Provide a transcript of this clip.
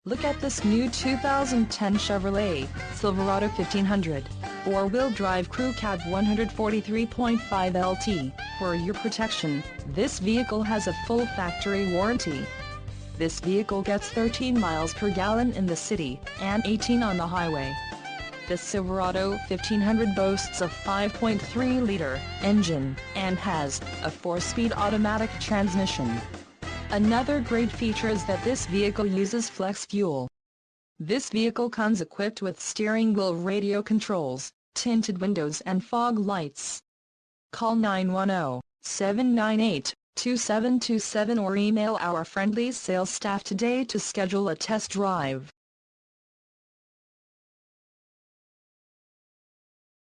Look at this new 2010 Chevrolet Silverado 1500. Four-wheel drive crew cab 143.5 LT. For your protection, this vehicle has a full factory warranty. This vehicle gets 13 miles per gallon in the city, and 18 on the highway. The Silverado 1500 boasts a 5.3-liter engine, and has a 4-speed automatic transmission. Another great feature is that this vehicle uses flex fuel. This vehicle comes equipped with steering wheel radio controls, tinted windows and fog lights. Call 910-798-2727 or email our friendly sales staff today to schedule a test drive.